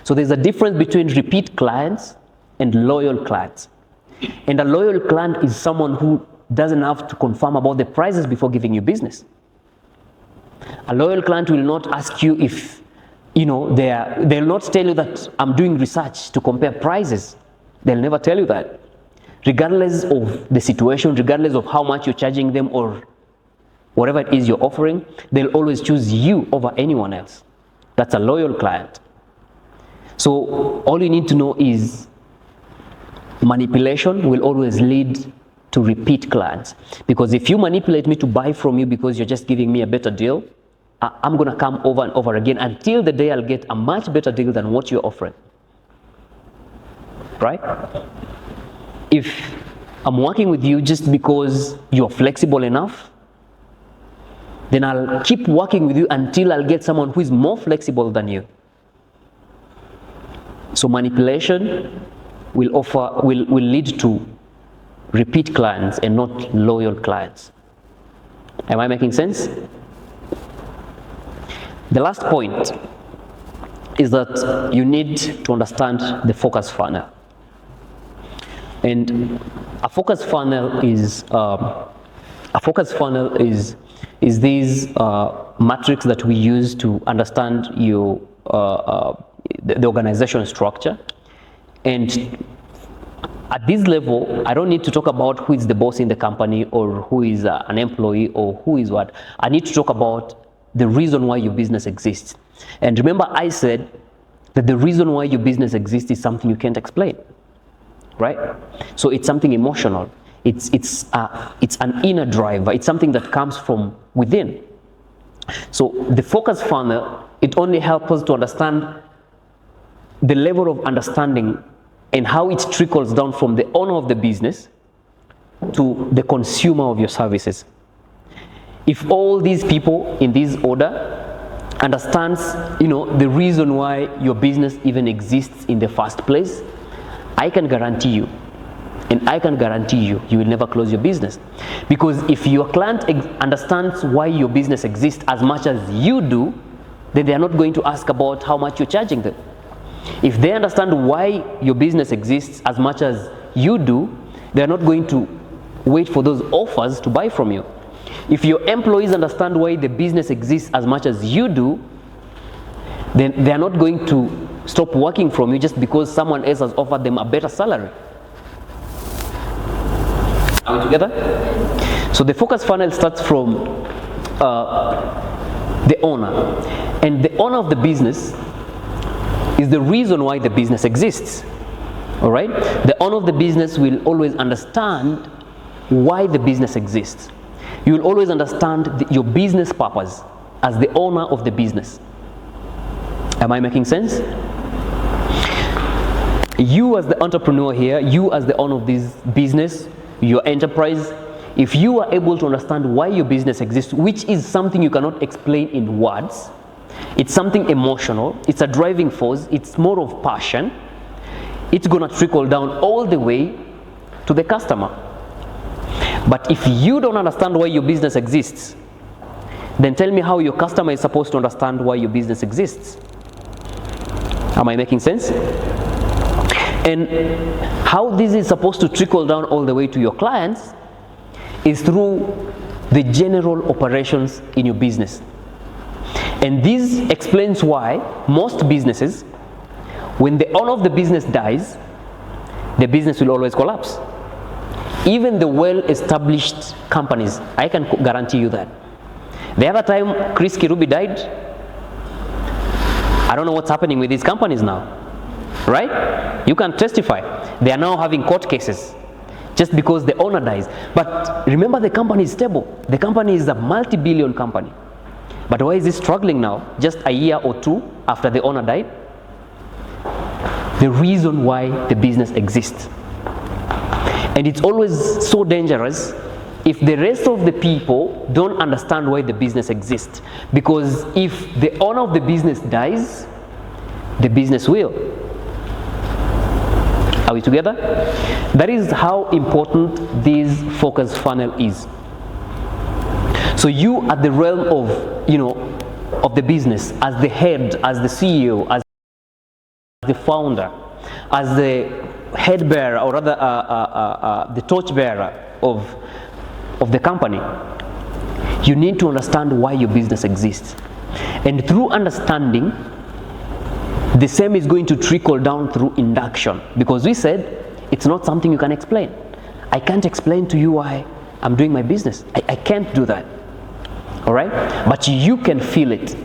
So there's a difference between repeat clients and loyal clients. And a loyal client is someone who doesn't have to confirm about the prices before giving you business. A loyal client will not ask you if, they'll not tell you that I'm doing research to compare prices. They'll never tell you that. Regardless of the situation, regardless of how much you're charging them or whatever it is you're offering, they'll always choose you over anyone else. That's a loyal client. So all you need to know is manipulation will always lead to repeat clients. Because if you manipulate me to buy from you because you're just giving me a better deal, I'm going to come over and over again until the day I'll get a much better deal than what you're offering. Right? If I'm working with you just because you're flexible enough, then I'll keep working with you until I'll get someone who is more flexible than you. So manipulation will lead to repeat clients and not loyal clients. Am I making sense? The last point is that you need to understand the focus funnel. And a focus funnel is these metrics that we use to understand your the organization structure. And at this level, I don't need to talk about who is the boss in the company or who is an employee or who is what. I need to talk about the reason why your business exists. And remember, I said that the reason why your business exists is something you can't explain, right? So it's something emotional. It's an inner driver. It's something that comes from within. So the focus funnel, it only helps us to understand the level of understanding and how it trickles down from the owner of the business to the consumer of your services. if all these people in this order understands, the reason why your business even exists in the first place, I can guarantee you, you will never close your business. Because if your client understands why your business exists as much as you do, then they are not going to ask about how much you're charging them. If they understand why your business exists as much as you do, they are not going to wait for those offers to buy from you. If your employees understand why the business exists as much as you do, then they are not going to stop working from you just because someone else has offered them a better salary. Are we together? So the focus funnel starts from the owner. And the owner of the business is the reason why the business exists. All right? The owner of the business will always understand why the business exists. You will always understand your business purpose as the owner of the business. Am I making sense? You as the entrepreneur here, you as the owner of this business, your enterprise, if you are able to understand why your business exists, which is something you cannot explain in words, it's something emotional, it's a driving force, it's more of passion, it's going to trickle down all the way to the customer. But if you don't understand why your business exists, then tell me how your customer is supposed to understand why your business exists. Am I making sense? And how this is supposed to trickle down all the way to your clients is through the general operations in your business. And this explains why most businesses, when the owner of the business dies, the business will always collapse. Even the well-established companies, I can guarantee you that. The other time Chris Kirubi died, I don't know what's happening with these companies now. Right? You can testify. They are now having court cases just because the owner dies. But remember, the company is stable. The company is a multi-billion company. But why is it struggling now, just a year or two after the owner died? The reason why the business exists. And it's always so dangerous if the rest of the people don't understand why the business exists. Because if the owner of the business dies, the business will. Are we together? That is how important this focus funnel is. So you at the realm of, of the business, as the head, as the CEO, as the founder, as the head bearer, or rather the torch bearer of the company, you need to understand why your business exists. And through understanding, the same is going to trickle down through induction, because we said it's not something you can explain. I can't explain to you why I'm doing my business. I can't do that. All right? But you can feel it.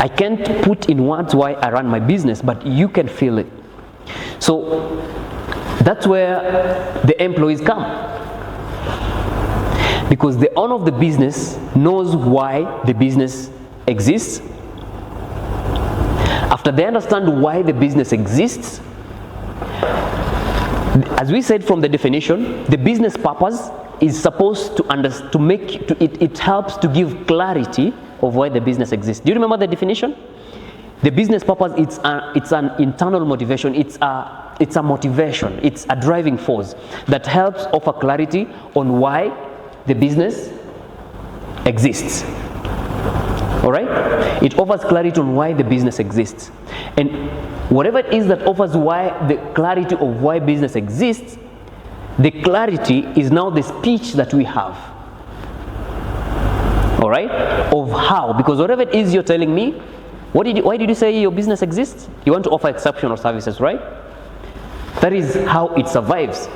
I can't put in words why I run my business, but you can feel it. So that's where the employees come. Because the owner of the business knows why the business exists. After they understand why the business exists, as we said from the definition, the business purpose is supposed it helps to give clarity of why the business exists. Do you remember the definition? The business purpose, it's an internal motivation, it's a motivation, it's a driving force that helps offer clarity on why the business exists. All right? It offers clarity on why the business exists. And whatever it is that offers the clarity of why business exists, the clarity is now the speech that we have. All right? Of how. Because whatever it is you're telling me, why did you say your business exists? You want to offer exceptional services, right? That is how it survives.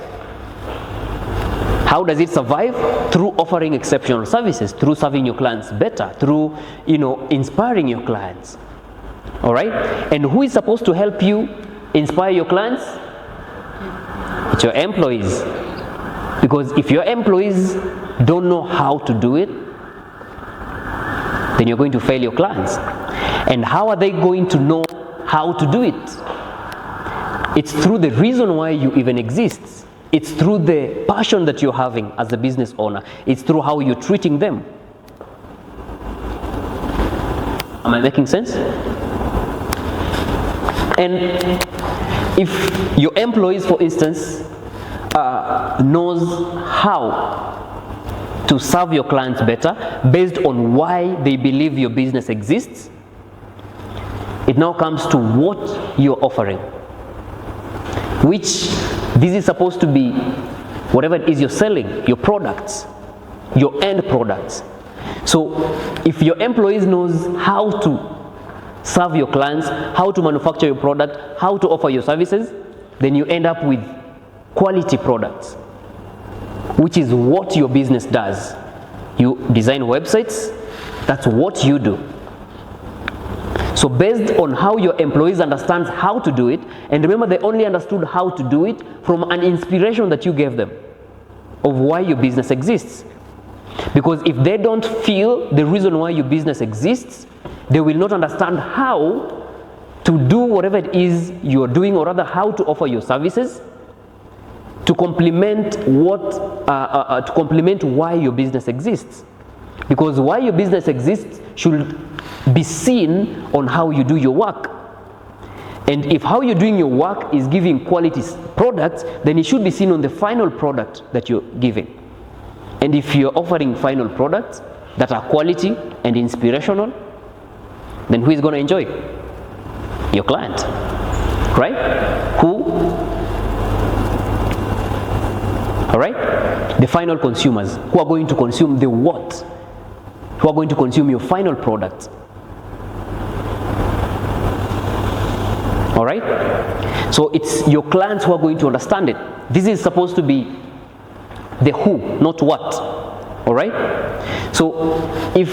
How does it survive? Through offering exceptional services, through serving your clients better, through inspiring your clients. All right? And who is supposed to help you inspire your clients? It's your employees. Because if your employees don't know how to do it, then you're going to fail your clients. And how are they going to know how to do it? It's through the reason why you even exist. It's through the passion that you're having as a business owner. It's through how you're treating them. Am I making sense? And if your employees, for instance, knows how to serve your clients better based on why they believe your business exists, it now comes to what you're offering, which this is supposed to be whatever it is you're selling, your products, your end products. So if your employees knows how to serve your clients, how to manufacture your product, how to offer your services, then you end up with quality products, which is what your business does. You design websites, that's what you do. So based on how your employees understand how to do it, and remember they only understood how to do it from an inspiration that you gave them of why your business exists. Because if they don't feel the reason why your business exists, they will not understand how to do whatever it is you're doing, or rather how to offer your services to complement why your business exists. Because why your business exists should be seen on how you do your work. And if how you're doing your work is giving quality products, then it should be seen on the final product that you're giving. And if you're offering final products that are quality and inspirational, then who is going to enjoy? Your client, right? Who? All right? The final consumers who are going to consume the what? Who are going to consume your final product. All right? So it's your clients who are going to understand it. This is supposed to be the who, not what. All right? So if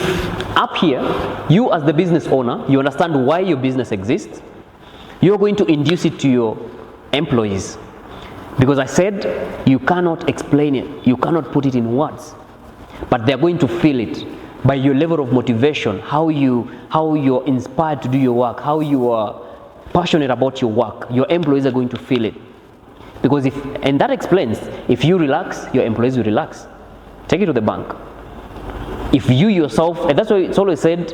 up here, you as the business owner, you understand why your business exists, you're going to induce it to your employees. Because I said you cannot explain it, you cannot put it in words, but they're going to feel it by your level of motivation, how you're inspired to do your work, how you are passionate about your work. Your employees are going to feel it. Because and that explains, if you relax, your employees will relax. Take it to the bank. If you yourself, and that's why it's always said,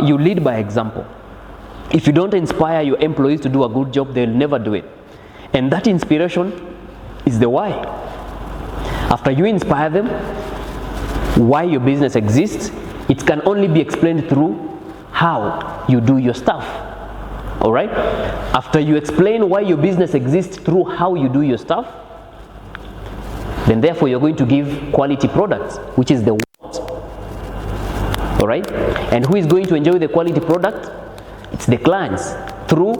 you lead by example. If you don't inspire your employees to do a good job, they'll never do it. And that inspiration is the why. After you inspire them, why your business exists, it can only be explained through how you do your stuff. All right? After you explain why your business exists through how you do your stuff, then therefore you're going to give quality products, which is the what. All right? And who is going to enjoy the quality product? It's the clients. Through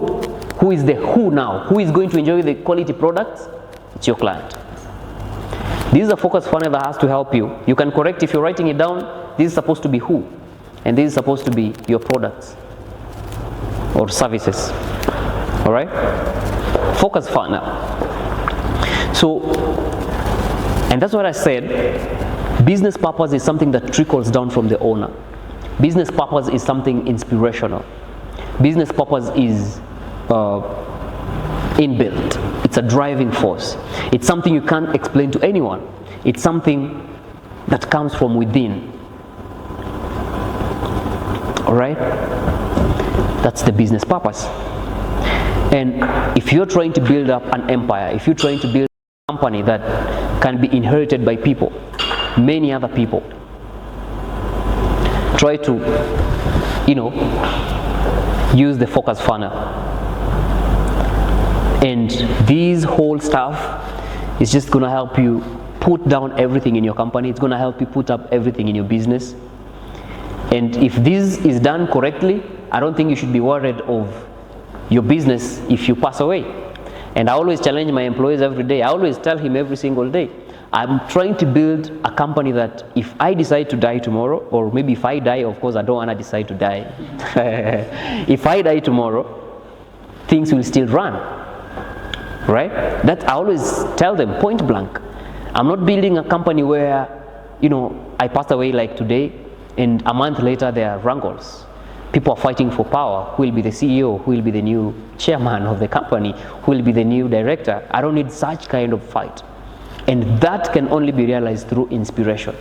who is the who now? Who is going to enjoy the quality products? It's your client. This is a focus funnel that has to help you. You can correct if you're writing it down. This is supposed to be who, and this is supposed to be your products or services. All right? Focus funnel. So, and that's what I said. Business purpose is something that trickles down from the owner. Business purpose is something inspirational. Business purpose is inbuilt. It's a driving force. It's something you can't explain to anyone. It's something that comes from within. All right? That's the business purpose. And if you're trying to build up an empire, if you're trying to build a company that can be inherited by people, many other people, try to, use the focus funnel. And this whole stuff is just going to help you put down everything in your company. It's going to help you put up everything in your business. And if this is done correctly, I don't think you should be worried of your business if you pass away. And I always challenge my employees every day. I always tell him every single day, I'm trying to build a company that if I decide to die tomorrow, or maybe if I die, of course I don't want to decide to die. If I die tomorrow, things will still run. Right? That I always tell them point blank. I'm not building a company where, I passed away like today, and a month later there are wrangles. People are fighting for power. Who will be the CEO? Who will be the new chairman of the company? Who will be the new director? I don't need such kind of fight. And that can only be realized through inspiration.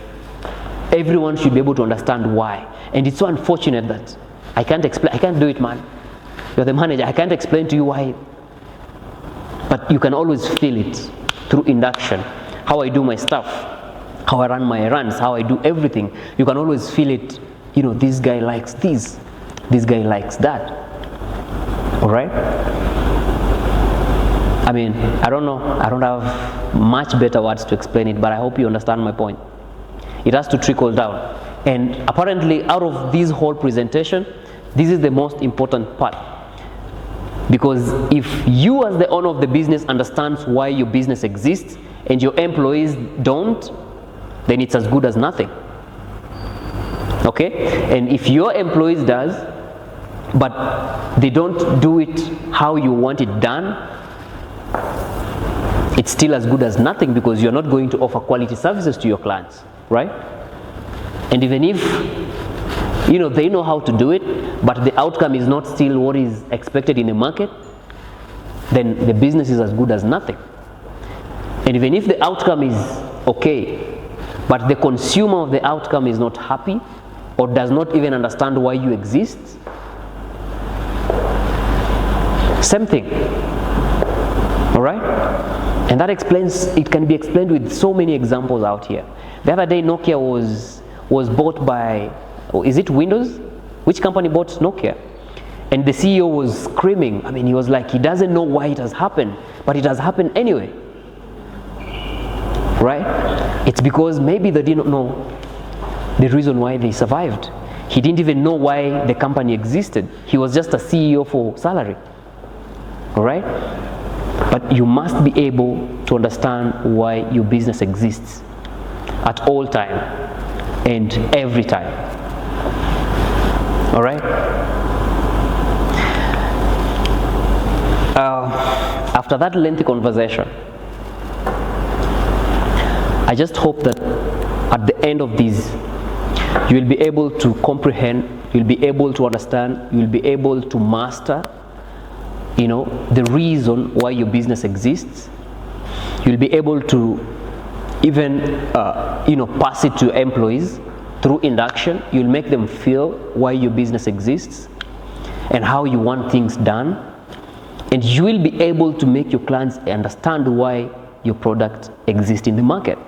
Everyone should be able to understand why. And it's so unfortunate that I can't explain. I can't do it, man. You're the manager. I can't explain to you why. But you can always feel it through induction. How I do my stuff, how I run my errands, how I do everything. You can always feel it. You know, this guy likes this. This guy likes that. All right? I mean, I don't know. I don't have much better words to explain it, but I hope you understand my point. It has to trickle down. And apparently, out of this whole presentation, this is the most important part. Because if you as the owner of the business understands why your business exists and your employees don't, then it's as good as nothing. Okay? And if your employees does, but they don't do it how you want it done, it's still as good as nothing, because you're not going to offer quality services to your clients, right? And even if, you know, they know how to do it, but the outcome is not still what is expected in the market, then the business is as good as nothing. And even if the outcome is okay, but the consumer of the outcome is not happy or does not even understand why you exist, same thing. All right? And that explains, it can be explained with so many examples out here. The other day, Nokia was bought by, is it Windows? Which company bought Nokia? And the CEO was screaming. I mean, he was like, he doesn't know why it has happened, but it has happened anyway. Right? It's because maybe they didn't know the reason why they survived. He didn't even know why the company existed. He was just a CEO for salary. All right? But you must be able to understand why your business exists at all time and every time. All right? After that lengthy conversation, I just hope that at the end of this, you will be able to comprehend, you'll be able to understand, you'll be able to master, you know, the reason why your business exists. You'll be able to even, you know, pass it to employees through induction. You'll make them feel why your business exists and how you want things done. And you will be able to make your clients understand why your product exists in the market.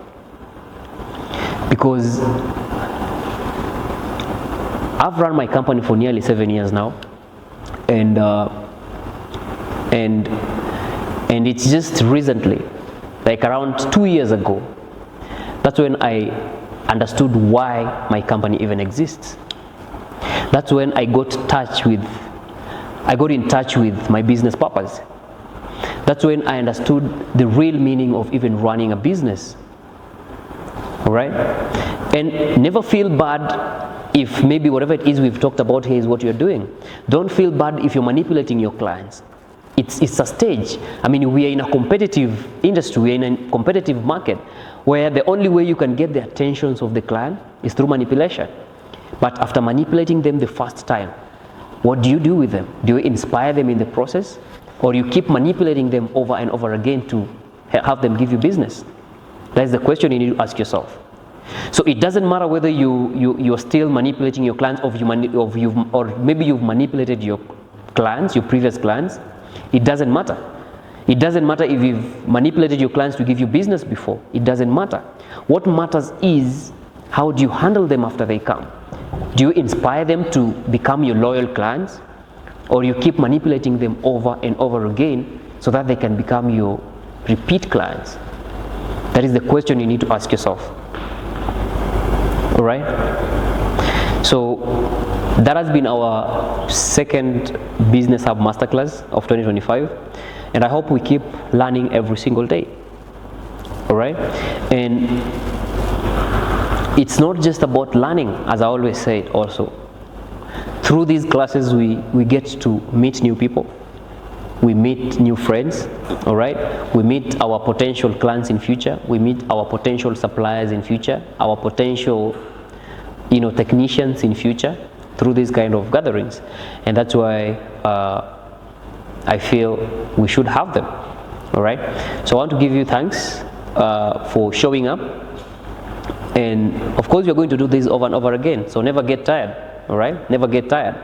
Because I've run my company for nearly 7 years now, and it's just recently, like around 2 years ago, that's when I understood why my company even exists. That's when I got in touch with my business purpose. That's when I understood the real meaning of even running a business. All right? And never feel bad if maybe whatever it is we've talked about here is what you're doing. Don't feel bad if you're manipulating your clients. It's a stage. I mean, we are in a competitive industry, we are in a competitive market where the only way you can get the attentions of the client is through manipulation. But after manipulating them the first time, what do you do with them? Do you inspire them in the process? Or you keep manipulating them over and over again to have them give you business? That's the question you need to ask yourself. So it doesn't matter whether you're still manipulating your clients or maybe you've manipulated your clients, your previous clients. It doesn't matter. It doesn't matter if you've manipulated your clients to give you business before. It doesn't matter. What matters is how do you handle them after they come? Do you inspire them to become your loyal clients, or you keep manipulating them over and over again so that they can become your repeat clients? That is the question you need to ask yourself. All right? So that has been our second Business Hub Masterclass of 2025, and I hope we keep learning every single day. All right? And it's not just about learning, as I always say it also. Through these classes, we get to meet new people. We meet new friends, all right? We meet our potential clients in future. We meet our potential suppliers in future, our potential, you know, technicians in future through these kind of gatherings. And that's why I feel we should have them, all right? So I want to give you thanks for showing up. And of course, you're going to do this over and over again. So never get tired. All right, never get tired.